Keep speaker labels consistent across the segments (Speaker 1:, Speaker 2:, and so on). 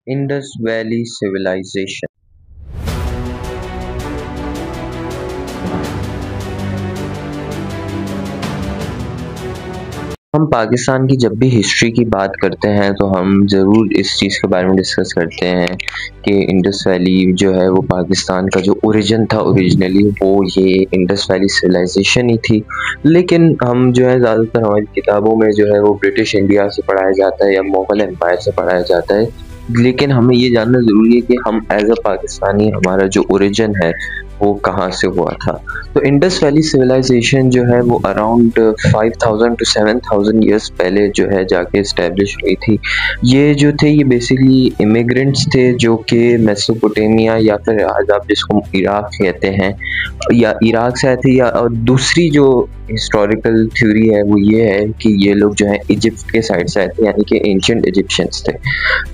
Speaker 1: Indus valley civilisation. हम पाकिस्तान की जब भी हिस्ट्री की बात करते हैं तो हम ज़रूर इस चीज़ के बारे में डिस्कस करते हैं कि इंडस वैली जो है वो पाकिस्तान का जो ओरिजिन था ओरिजिनली वो ये इंडस वैली सिविलाइजेशन ही थी। लेकिन हम जो है ज़्यादातर हमारी किताबों में जो है वो ब्रिटिश इंडिया से पढ़ाया जाता है या मुग़ल एम्पायर से पढ़ाया जाता है। लेकिन हमें ये जानना ज़रूरी है कि हम एज अ पाकिस्तानी हमारा जो ओरिजिन है वो कहाँ से हुआ था। तो इंडस वैली सिविलाइजेशन जो है वो अराउंड 5000 टू 7000 ईयर्स पहले जो है जाके इस्टेब्लिश हुई थी। ये जो थे ये बेसिकली इमिग्रेंट्स थे जो कि मेसोपोटामिया या फिर आज आप जिसको इराक कहते हैं या इराक से आए थे, या और दूसरी जो हिस्टोरिकल थ्योरी है वो ये है कि ये लोग जो है इजिप्ट के साइड से आए थे, यानी कि एंशिएंट इजिप्शियंस थे।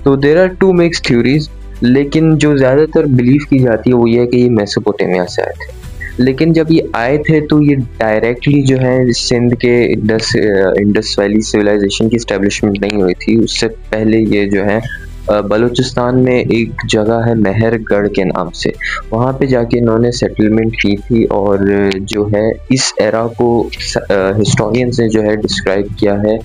Speaker 1: तो there are two mixed theories, लेकिन जो ज़्यादातर बिलीव की जाती है वो ये है कि ये मेसोपोटामिया से आए थे। लेकिन जब ये आए थे तो ये डायरेक्टली जो है सिंध के इंडस वैली सिविलाइजेशन की इस्टेब्लिशमेंट नहीं हुई थी। उससे पहले ये जो है बलूचिस्तान में एक जगह है मेहरगढ़ के नाम से, वहाँ पे जाके इन्होंने सेटलमेंट की थी। और जो है इस एरा को हिस्टोरियंस ने जो है डिस्क्राइब किया है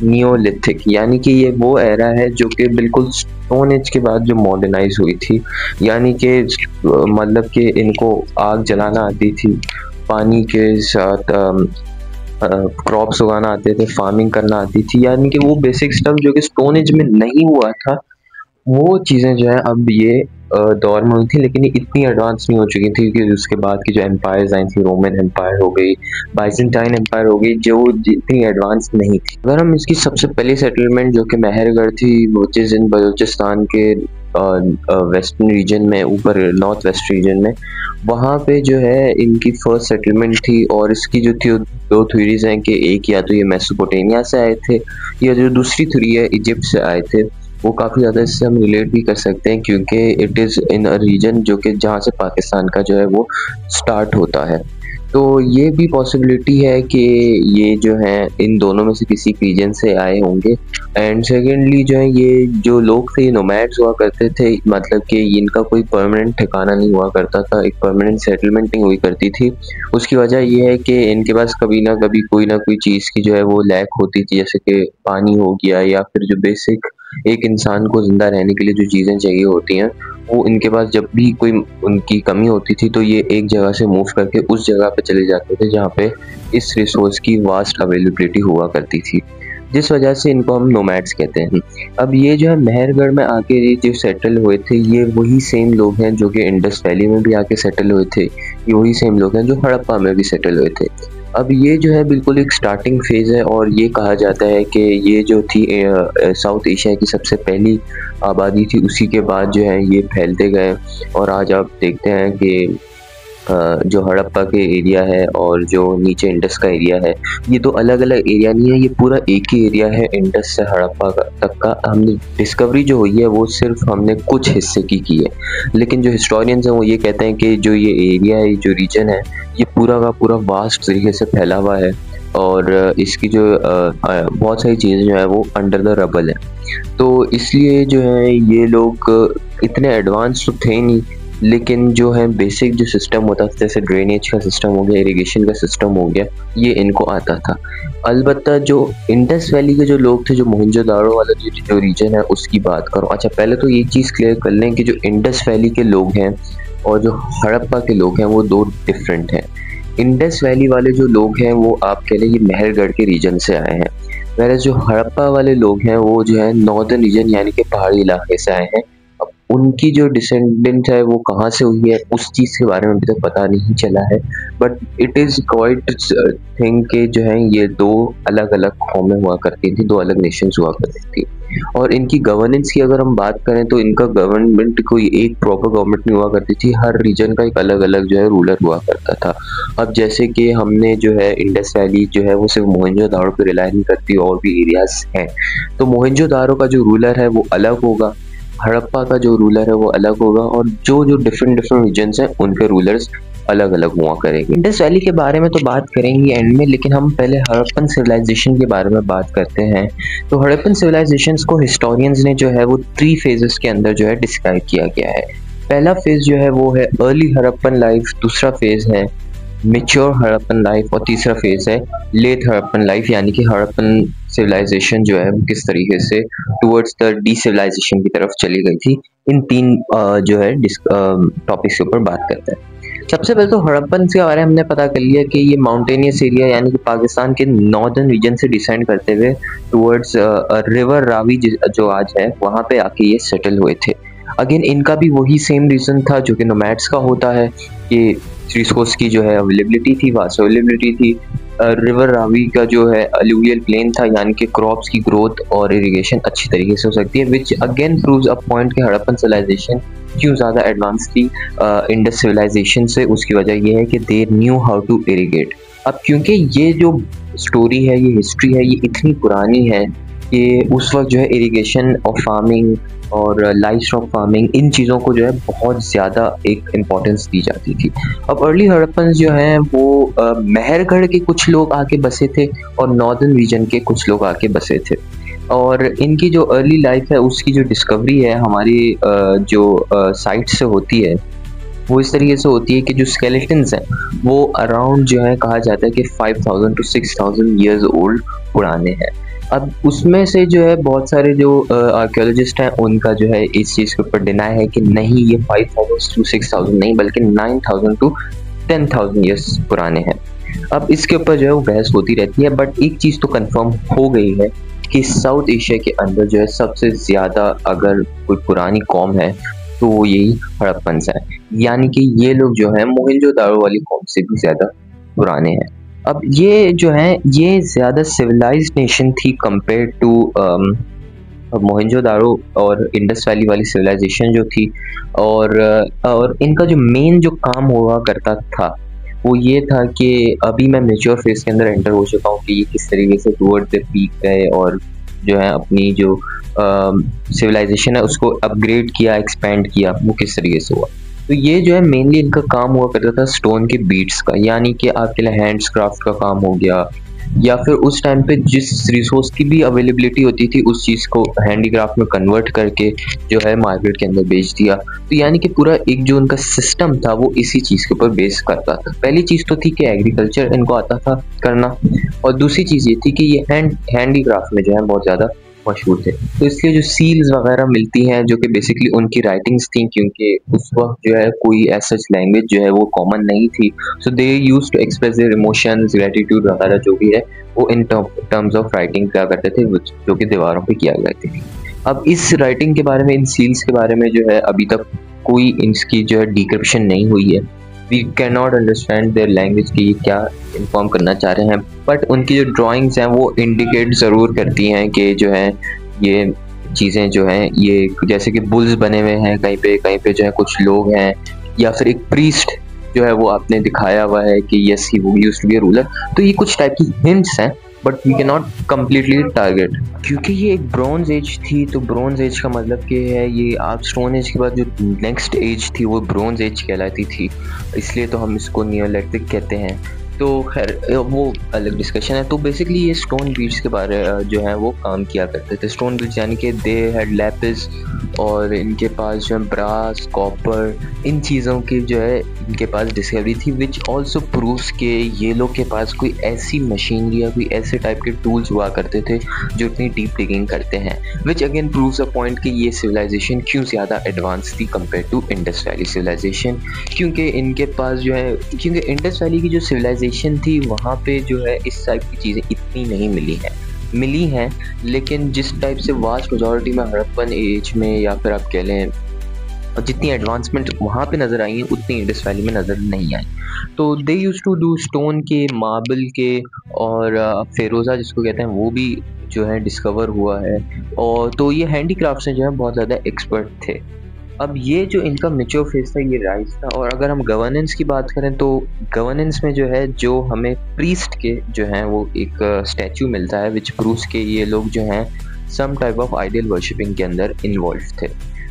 Speaker 1: नियोलिथिक, यानी कि ये वो एरा है जो कि बिल्कुल स्टोन एज के बाद जो मॉडर्नाइज हुई थी। यानी कि मतलब कि इनको आग जलाना आती थी, पानी के साथ क्रॉप्स उगाना आते थे, फार्मिंग करना आती थी, यानी कि वो बेसिक स्टफ जो कि स्टोन एज में नहीं हुआ था वो चीज़ें जो है अब ये दौर में हुई थी। लेकिन ये इतनी एडवांस नहीं हो चुकी थी क्योंकि उसके बाद की जो एम्पायर्स आई थी, रोमन एम्पायर हो गई, बाइजेंटाइन एम्पायर हो गई, जो इतनी एडवांस नहीं थी। अगर हम इसकी सबसे पहली सेटलमेंट जो कि मेहरगढ़ थी वो जिस इन बलूचिस्तान के वेस्टर्न रीजन में, ऊपर नॉर्थ वेस्ट रीजन में, वहाँ पे जो है इनकी फर्स्ट सेटलमेंट थी। और इसकी जो थी दो थ्योरीज हैं कि एक या तो ये मेसोपोटामिया से आए थे या जो दूसरी थ्योरी है इजिप्ट से आए थे। वो काफ़ी ज़्यादा इससे हम रिलेट भी कर सकते हैं क्योंकि it is in a region जो कि जहाँ से पाकिस्तान का जो है वो स्टार्ट होता है। तो ये भी पॉसिबिलिटी है कि ये जो है इन दोनों में से किसी रीजन से आए होंगे। एंड सेकेंडली जो है ये जो लोग थे नोमैड्स हुआ करते थे, मतलब कि इनका कोई परमानेंट ठिकाना नहीं हुआ करता था, एक परमानेंट सेटलमेंट नहीं हुई करती थी। उसकी वजह ये है कि इनके पास कभी ना कभी कोई ना कोई चीज़ की जो है वो लैक होती थी, जैसे कि पानी हो गया या फिर जो बेसिक एक इंसान को ज़िंदा रहने के लिए जो चीज़ें चाहिए होती हैं वो इनके पास जब भी कोई उनकी कमी होती थी तो ये एक जगह से मूव करके उस जगह पे चले जाते थे जहाँ पे इस रिसोर्स की वास्ट अवेलेबिलिटी हुआ करती थी, जिस वजह से इनको हम नोमैड्स कहते हैं। अब ये जो है मेहरगढ़ में आके ये जो सेटल हुए थे ये वही सेम लोग हैं जो कि इंडस वैली में भी आके सेटल हुए थे, ये वही सेम लोग हैं जो हड़प्पा में भी सेटल हुए थे। अब ये जो है बिल्कुल एक स्टार्टिंग फेज़ है और ये कहा जाता है कि ये जो थी साउथ एशिया की सबसे पहली आबादी थी, उसी के बाद जो है ये फैलते गए। और आज आप देखते हैं कि जो हड़प्पा के एरिया है और जो नीचे इंडस का एरिया है ये दो अलग अलग एरिया नहीं है, ये पूरा एक ही एरिया है इंडस से हड़प्पा तक का। हमने डिस्कवरी जो हुई है वो सिर्फ हमने कुछ हिस्से की है, लेकिन जो हिस्टोरियंस हैं वो ये कहते हैं कि जो ये एरिया है, जो रीजन है, ये पूरा का पूरा वास्ट तरीके से फैला हुआ है और इसकी जो बहुत सारी चीज़ें जो है वो अंडर द रबल है। तो इसलिए जो है ये लोग इतने एडवांस तो थे नहीं, लेकिन जो है बेसिक जो सिस्टम होता था जैसे ड्रेनेज का सिस्टम हो गया, इरिगेशन का सिस्टम हो गया, ये इनको आता था। अलबत्ता जो इंडस वैली के जो लोग थे, जो मोहनजोदाड़ो वाला जो रीजन है उसकी बात करूँ। अच्छा, पहले तो ये चीज़ क्लियर कर लें कि जो इंडस वैली के लोग हैं और जो हड़प्पा के लोग हैं वो दो डिफरेंट हैं। इंडस वैली वाले जो लोग हैं वो आप कह लें ये मेहरगढ़ के रीजन से आए हैं, वैसे जो हड़प्पा वाले लोग हैं वो जो है नॉर्दर्न रीजन यानी कि पहाड़ी इलाके से आए हैं। अब उनकी जो डिसेंडेंट है वो कहाँ से हुई है उस चीज़ के बारे में अभी तक पता नहीं चला है, but it is quite thing के जो है ये दो अलग अलग कौमें हुआ करती थी, दो अलग नेशंस हुआ करती थी। और इनकी गवर्नेंस की अगर हम बात करें तो इनका गवर्नमेंट कोई एक प्रॉपर गवर्नमेंट नहीं हुआ करती थी, हर रीजन का एक अलग अलग जो है रूलर हुआ करता था। अब जैसे कि हमने जो है इंडस वैली जो है वो सिर्फ मोहनजोदाड़ो पे रिलाई नहीं करती, और भी एरियाज हैं, तो मोहनजोदाड़ो का जो रूलर है वो अलग होगा, हड़प्पा का जो रूलर है वो अलग होगा और जो जो डिफरेंट डिफरेंट रीजन्स हैं उनके रूलर्स अलग अलग हुआ करेंगे। इंडस वैली के बारे में तो बात करेंगे एंड में, लेकिन हम पहले हड़प्पन सिविलाइजेशन के बारे में बात करते हैं। तो हड़प्पन सिविलाइजेशंस को हिस्टोरियंस ने जो है वो 3 फेजेस के अंदर जो है डिस्क्राइब किया गया है। पहला फेज जो है वो है अर्ली हड़प्पन लाइफ, दूसरा फेज है मेच्योर हड़प्पन लाइफ और तीसरा फेज है लेट हड़प्पन लाइफ, यानी कि हड़प्पन सिविलाइजेशन जो है किस तरीके से टुवर्ड्स द डीसिविलाइजेशन की तरफ चली गई थी। इन 3 जो है टॉपिक्स के ऊपर बात करते हैं। सबसे पहले तो हड़प्पन के बारे में हमने पता कर लिया कि ये माउंटेनियस एरिया यानी कि पाकिस्तान के नॉर्दर्न रीजन से डिसेंड करते हुए टुवर्ड्स रिवर रावी जो आज है वहाँ पे आके ये सेटल हुए थे। अगेन इनका भी वही सेम रीज़न था जो कि नोमैड्स का होता है कि रिसोर्स की जो है अवेलेबिलिटी थी, वास्ट अवेलेबिलिटी थी। रिवर रावी का जो है अलुवियल प्लेन था, यानी कि क्रॉप्स की ग्रोथ और इरिगेशन अच्छी तरीके से हो सकती है, विच अगेन प्रूव्स अ पॉइंट कि हड़प्पन सिविलाइजेशन क्यों ज़्यादा एडवांस थी इंडस सिविलाइजेशन से। उसकी वजह यह है कि they knew how to irrigate. अब क्योंकि ये जो स्टोरी है, ये हिस्ट्री है, ये इतनी पुरानी है कि उस वक्त जो है इरिगेशन और फार्मिंग और लाइफ स्टॉक फार्मिंग इन चीज़ों को जो है बहुत ज़्यादा एक इम्पोर्टेंस दी जाती थी। अब अर्ली हड़प्पन जो हैं वो मेहरगढ़ के कुछ लोग आके बसे थे और नॉर्दर्न रीजन के कुछ लोग आके बसे थे, और इनकी जो अर्ली लाइफ है उसकी जो डिस्कवरी है हमारी जो साइट से होती है वो इस तरीके से होती है कि जो स्केलेटन्स हैं वो अराउंड जो है कहा जाता है कि 5000 to 6000 ईयर्स ओल्ड पुराने हैं। अब उसमें से जो है बहुत सारे जो आर्कियोलॉजिस्ट हैं उनका जो है इस चीज़ के ऊपर डिनाई है कि नहीं, ये 5000 to 6000 नहीं बल्कि 9000 to 10000 ईयर्स पुराने हैं। अब इसके ऊपर जो है वो बहस होती रहती है, बट एक चीज़ तो कंफर्म हो गई है कि साउथ एशिया के अंदर जो है सबसे ज़्यादा अगर कोई पुरानी कौम है तो वो यही हड़प्पन्स हैं, यानी कि ये लोग जो हैं मोहनजोदाड़ो वाली कौम से भी ज़्यादा पुराने हैं। अब ये जो है ये ज़्यादा सिविलाइज्ड नेशन थी कंपेयर टू मोहनजोदाड़ो और इंडस वैली वाली सिविलाइजेशन जो थी, और इनका जो मेन जो काम हुआ करता था वो ये था कि अभी मैं मेच्योर फेज के अंदर एंटर हो चुका हूँ कि ये किस तरीके से टुवर्ड्स द पीक गए और जो है अपनी जो सिविलाइजेशन है उसको अपग्रेड किया, एक्सपेंड किया, वो किस तरीके से हुआ। तो ये जो है मेनली इनका काम हुआ करता था स्टोन के बीट्स का, यानी कि आपके लिए हैंड्स क्राफ्ट का काम हो गया, या फिर उस टाइम पे जिस रिसोर्स की भी अवेलेबिलिटी होती थी उस चीज़ को हैंडीक्राफ्ट में कन्वर्ट करके जो है मार्केट के अंदर बेच दिया। तो यानी कि पूरा एक जो उनका सिस्टम था वो इसी चीज़ के ऊपर बेस करता था। पहली चीज़ तो थी कि एग्रीकल्चर इनको आता था करना, और दूसरी चीज़ ये थी कि ये हैंडीक्राफ्ट में जो है बहुत ज़्यादा मशहूर थे। तो इसलिए जो सील्स वगैरह मिलती हैं जो कि बेसिकली उनकी राइटिंग्स थी, क्योंकि उस वक्त जो है कोई ऐसा लैंग्वेज जो है वो कॉमन नहीं थी, so they used to express their emotions, gratitude वगैरह जो भी है वो इन टर्म्स ऑफ राइटिंग क्या करते थे, जो कि दीवारों पे किया करते थे। अब इस राइटिंग के बारे में, इन सील्स के बारे में जो है अभी तक कोई इसकी जो है डिक्रिप्शन नहीं हुई है। We can not understand their language की क्या इन्फॉर्म करना चाह रहे हैं, बट उनकी जो ड्राइंग्स हैं वो इंडिकेट ज़रूर करती हैं कि जो है ये चीज़ें जो हैं ये जैसे कि बुल्स बने हुए हैं कहीं पे जो है कुछ लोग हैं, या फिर एक प्रीस्ट जो है वो आपने दिखाया हुआ है कि यस ही वो used to be a ruler. तो ये कुछ टाइप की हिंट्स हैं, but we can not completely target, क्योंकि ये एक ब्रॉन्ज एज थी। तो ब्रॉन्ज एज का मतलब क्या है, ये आप स्टोन एज के बाद जो नेक्स्ट एज थी वो ब्रॉन्ज एज कहलाती थी, इसलिए तो हम इसको नियोलिथिक कहते हैं। तो खैर वो अलग डिस्कशन है। तो बेसिकली ये स्टोन बीट्स के बारे जो है वो काम किया करते थे। स्टोन बीट्स यानी कि दे हैड लैपिस, और इनके पास जो है ब्रास, कॉपर, इन चीज़ों की जो है इनके पास डिस्कवरी थी, विच ऑल्सो प्रूव्स के ये लोग के पास कोई ऐसी मशीनरी या कोई ऐसे टाइप के टूल्स हुआ करते थे जो इतनी डीप डिगिंग करते हैं, which again proves a point कि ये सिविलाइजेशन क्यों ज़्यादा एडवांस थी compare to Indus valley civilisation. क्योंकि इनके पास जो है, क्योंकि इंडस वैली की जो सिविलाइजेशन थी वहाँ पे जो है इस टाइप की चीज़ें इतनी नहीं मिली हैं, लेकिन जिस टाइप से वास्ट मेजॉरिटी में हड़प्पन एज में या फिर आप कह लें जितनी एडवांसमेंट वहाँ पे नज़र आई है उतनी इंडस वैली में नज़र नहीं आई। तो दे यूज टू डू स्टोन के, मार्बल के, और फेरोज़ा जिसको कहते हैं वो भी जो है डिस्कवर हुआ है, और तो ये हैंडीक्राफ्ट से जो है बहुत ज़्यादा एक्सपर्ट थे। अब ये जो इनका मेच्योर फेज था ये राइज था। और अगर हम गवर्नेंस की बात करें तो गवर्नेंस में जो है जो हमें प्रीस्ट के जो हैं वो एक स्टैचू मिलता है विच प्रूव्स के ये लोग जो हैं some type of ideal worshipping के अंदर इन्वॉल्व थे।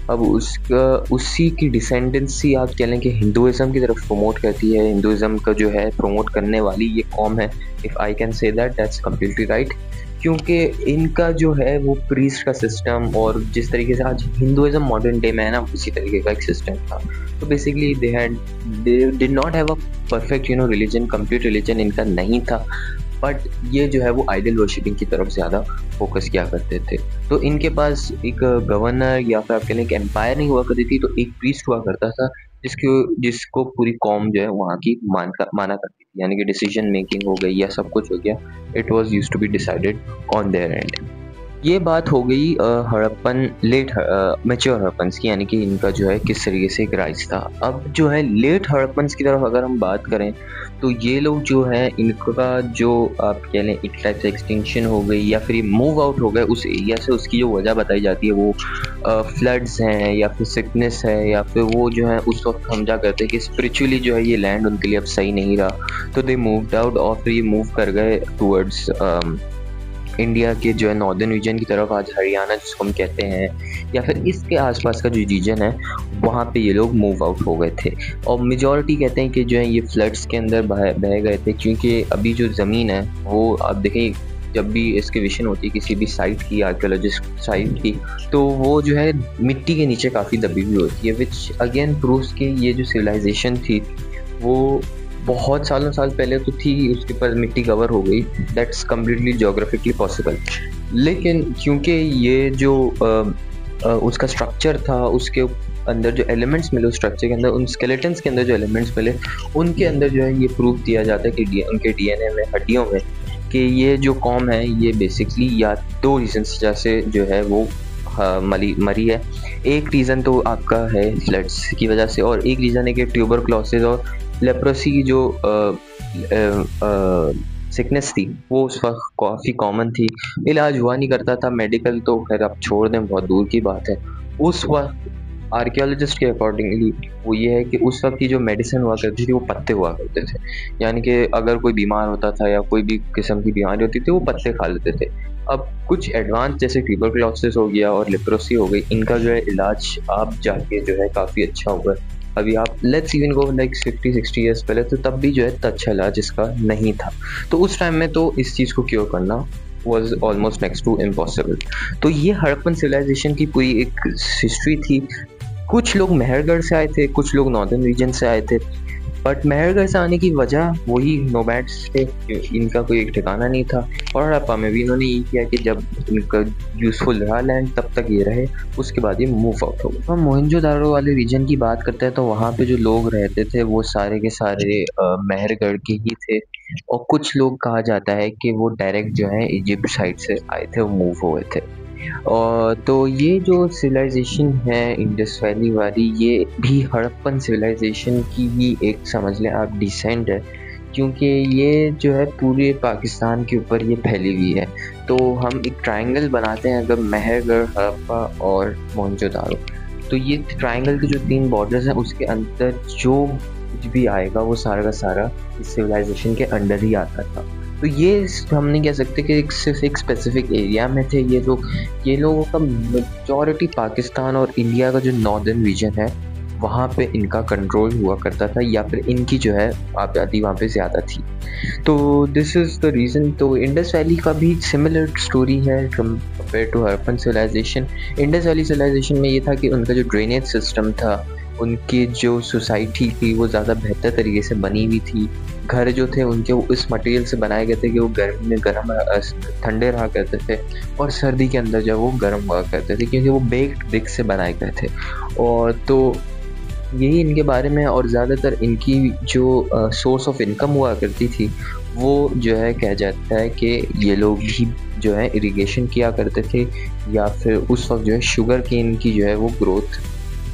Speaker 1: अब उसका उसी की डिसेंडेंसी आप कह लें कि हिंदुज़म की तरफ प्रमोट करती है। हिंदुज़म का जो है प्रमोट करने वाली ये कौम है। If I can say that's completely right, क्योंकि इनका जो है वो प्रीस्ट का सिस्टम और जिस तरीके से आज हिंदुज़म मॉडर्न डे में है ना, उसी तरीके का एक सिस्टम था। तो basically they did not have a perfect religion, complete religion इनका नहीं था, बट ये जो है वो आइडल वर्शिपिंग की तरफ ज़्यादा फोकस किया करते थे। तो इनके पास एक गवर्नर या फिर आप कह लें एक एम्पायर नहीं हुआ करती थी, तो एक प्रीस्ट हुआ करता था जिसको पूरी कौम जो है वहाँ की माना करती थी, यानी कि डिसीजन मेकिंग हो गई या सब कुछ हो गया, it was use to be decided on their end. ये बात हो गई हड़प्पन लेट मैच्योर हड़प्पन्स की, यानी कि इनका जो है किस तरीके से एक राइज था। अब जो है लेट हड़प्पन्स की तरफ अगर हम बात करें तो ये लोग जो है इनका जो आप कह लें एक टाइप से एक्सटिंक्शन हो गई या फिर मूव आउट हो गए उस एरिया से। उसकी जो वजह बताई जाती है वो फ्लड्स हैं या फिर सिकनेस है, या फिर वो जो है उस वक्त समझा करते हैं कि स्पिरिचुअली जो है ये लैंड उनके लिए अब सही नहीं रहा, तो दे मूव्ड आउट और फिर ये मूव कर गए टूवर्ड्स इंडिया के जो है नॉर्दर्न रीजन की तरफ, आज हरियाणा जिसको हम कहते हैं, या फिर इसके आसपास का जो रीजन है वहाँ पे ये लोग मूव आउट हो गए थे। और मेजॉरिटी कहते हैं कि जो है ये फ्लड्स के अंदर बह गए थे, क्योंकि अभी जो ज़मीन है वो आप देखें जब भी एक्सकवेशन होती है किसी भी साइट की, आर्कियोलॉजिस्ट साइट की, तो वो जो है मिट्टी के नीचे काफ़ी दबी हुई होती है, विच अगेन प्रूव्स कि ये जो सिविलाइजेशन थी वो बहुत साल पहले तो थी, उसके ऊपर मिट्टी कवर हो गई, दैट्स कम्प्लीटली जोग्राफिकली पॉसिबल। लेकिन क्योंकि ये जो उसका स्ट्रक्चर था, उसके अंदर जो एलिमेंट्स मिले उस स्ट्रक्चर के अंदर, उन स्केलेटन्स के अंदर जो एलिमेंट्स मिले उनके अंदर जो है ये प्रूफ दिया जाता है कि उनके डीएनए में, हड्डियों में, कि ये जो कौम है ये बेसिकली या दो रीजन्स जैसे जो है वो मरी है। एक रीज़न तो आपका है फ्लड्स की वजह से, और एक रीज़न है कि ट्यूबरक्लोसिस और लेप्रोसी की जो सिकनेस थी वो उस वक्त काफ़ी कॉमन थी, इलाज हुआ नहीं करता था, मेडिकल तो खैर आप छोड़ दें, बहुत दूर की बात है। उस वक्त आर्कियोलॉजिस्ट के अकॉर्डिंगली वो ये है कि उस वक्त की जो मेडिसिन हुआ करती थी वो पत्ते हुआ करते थे, यानी कि अगर कोई बीमार होता था या कोई भी किस्म की बीमारी होती थी वो पत्ते खा लेते थे। अब कुछ एडवांस जैसे ट्यूबरक्लोसिस हो गया और लेप्रोसी हो गई, इनका जो है इलाज आप जाके जो है काफ़ी अच्छा हुआ। अभी आप let's even go like 50-60 years पहले, तो तब भी जो है इतना अच्छा इलाज इसका नहीं था, तो उस टाइम में तो इस चीज़ को क्योर करना was almost next to impossible. तो ये हड़प्पन सिविलाइजेशन की पूरी एक हिस्ट्री थी। कुछ लोग मेहरगढ़ से आए थे, कुछ लोग नॉर्दर्न रीजन से आए थे, बट मेहरगढ़ से आने की वजह वही नोमैड्स थे, इनका कोई एक ठिकाना नहीं था। और हड़प्पा में भी इन्होंने ये किया कि जब इनका यूज़फुल रहा लैंड तब तक ये रहे, उसके बाद ये मूव आउट हो गए। हम मोहनजोदारो वाले रीजन की बात करते हैं तो वहाँ पे जो लोग रहते थे वो सारे के सारे मेहरगढ़ के ही थे, और कुछ लोग कहा जाता है कि वो डायरेक्ट जो है इजिप्ट साइड से आए थे, वो मूव हुए थे। और तो ये जो सिविलाइजेशन है इंडस वैली वाली, ये भी हड़प्पन सिविलाइजेशन की ही एक समझ लें आप डिसेंट है, क्योंकि ये जो है पूरे पाकिस्तान के ऊपर ये फैली हुई है। तो हम एक ट्रायंगल बनाते हैं अगर मेहरगढ़, हड़प्पा और मोहनजोदारो, तो ये ट्रायंगल के जो 3 बॉर्डर्स हैं उसके अंदर जो कुछ भी आएगा वो सारा का सारा इस सिविलाइजेशन के अंडर ही आता था। तो ये हम नहीं कह सकते कि सिर्फ एक स्पेसिफिक एरिया में थे ये लोग, ये लोगों का मेजॉरिटी पाकिस्तान और इंडिया का जो नॉर्दर्न रीजन है वहाँ पे इनका कंट्रोल हुआ करता था, या फिर इनकी जो है आबादी वहाँ पे ज़्यादा थी। तो दिस इज़ द रीज़न। तो इंडस वैली का भी सिमिलर स्टोरी है compare to Harappan civilisation. Indus valley civilisation में ये था कि उनका जो ड्रेनेज सिस्टम था, उनकी जो सोसाइटी थी वो ज़्यादा बेहतर तरीके से बनी हुई थी, घर जो थे उनके वो इस मटेरियल से बनाए गए थे कि वो गर्मी में ठंडे रहा करते थे, और सर्दी के अंदर जब वो गर्म हुआ करते थे, क्योंकि वो बेक्ड ब्रिक से बनाए गए थे। और तो यही इनके बारे में, और ज़्यादातर इनकी जो सोर्स ऑफ इनकम हुआ करती थी वो जो है कहा जाता है कि ये लोग ही जो है इरिगेशन किया करते थे, या फिर उस वक्त जो है शुगर केन की जो है वो ग्रोथ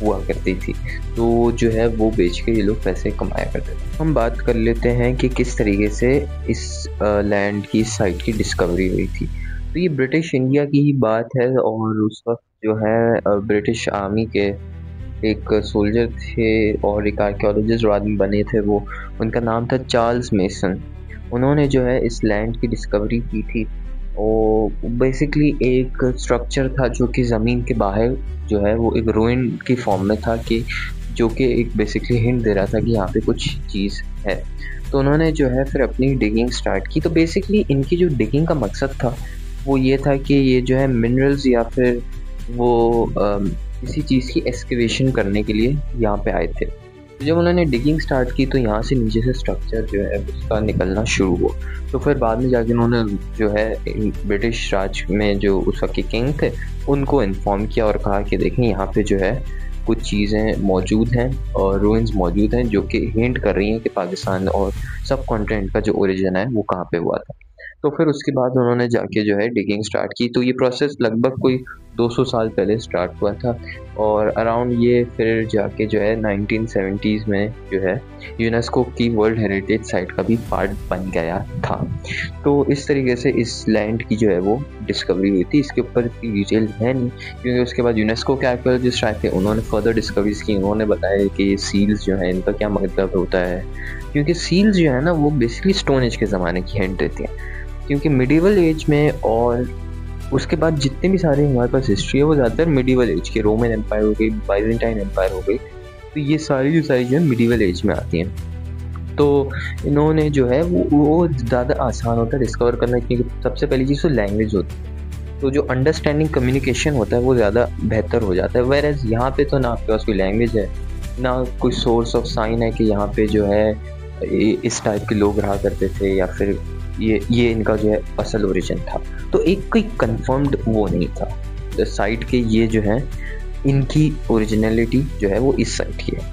Speaker 1: हुआ करती थी, तो जो है वो बेच के ये लोग पैसे कमाया करते थे। हम बात कर लेते हैं कि किस तरीके से इस लैंड की साइट की डिस्कवरी हुई थी। तो ये ब्रिटिश इंडिया की ही बात है, और उस वक्त जो है ब्रिटिश आर्मी के एक सोल्जर थे और एक आर्कियोलॉजिस्ट आदमी बने थे, वो उनका नाम था चार्ल्स मेसन। उन्होंने जो है इस लैंड की डिस्कवरी की थी, और बेसिकली एक स्ट्रक्चर था जो कि ज़मीन के बाहर जो है वो एक रूइन की फॉर्म में था, कि जो कि एक बेसिकली हिंट दे रहा था कि यहाँ पे कुछ चीज़ है। तो उन्होंने जो है फिर अपनी डिगिंग स्टार्ट की। तो बेसिकली इनकी जो डिगिंग का मकसद था वो ये था कि ये जो है मिनरल्स या फिर वो किसी चीज़ की एक्सकेवेशन करने के लिए यहाँ पे आए थे। तो जब उन्होंने डिगिंग स्टार्ट की तो यहाँ से नीचे से स्ट्रक्चर जो है उसका निकलना शुरू हुआ। तो फिर बाद में जाके उन्होंने जो है ब्रिटिश राज में जो उस वक्त के किंग थे उनको इन्फॉर्म किया और कहा कि देखें यहाँ पे जो है कुछ चीज़ें मौजूद हैं और रूइंस मौजूद हैं जो कि हिंट कर रही हैं कि पाकिस्तान और सब कॉन्टिनेंट का जो ओरिजिन है वो कहाँ पे हुआ था। तो फिर उसके बाद उन्होंने जाके जो है डिगिंग स्टार्ट की। तो ये प्रोसेस लगभग कोई 200 साल पहले स्टार्ट हुआ था और अराउंड ये फिर जाके जो है 1970s में जो है यूनेस्को की वर्ल्ड हेरिटेज साइट का भी पार्ट बन गया था। तो इस तरीके से इस लैंड की जो है वो डिस्कवरी हुई थी। इसके ऊपर इतनी डिटेल है नहीं, क्योंकि उसके बाद यूनेस्को के आर्कियोलॉजिस्ट आए थे, उन्होंने फर्दर डिस्कवरीज की। उन्होंने बताया कि ये सील्स जो है इनका क्या मतलब होता है, क्योंकि सील्स जो है ना वो बेसिकली स्टोन एज के ज़माने की हिंट देती हैं। क्योंकि मिडिवल एज में और उसके बाद जितने भी सारे हमारे पास हिस्ट्री है वो ज़्यादातर मिडिवल एज के, रोमन एम्पायर हो गई, बाइजेंटाइन एम्पायर हो गई, तो ये सारी जो है मिडिवल एज में आती हैं। तो इन्होंने जो है वो ज़्यादा आसान होता है डिस्कवर करना, क्योंकि सबसे पहली चीज़ तो लैंग्वेज होती है, तो जो अंडरस्टैंडिंग कम्युनिकेशन होता है वो ज़्यादा बेहतर हो जाता है। वेरएज़ यहाँ पे तो ना आपके पास कोई लैंग्वेज है ना कोई सोर्स ऑफ साइन है कि यहाँ पे जो है इस टाइप के लोग रहा करते थे या फिर ये इनका जो है असल ओरिजिन था। तो एक कोई कंफर्म्ड वो नहीं था साइट के, ये जो है इनकी ओरिजिनलिटी जो है वो इस साइट की है।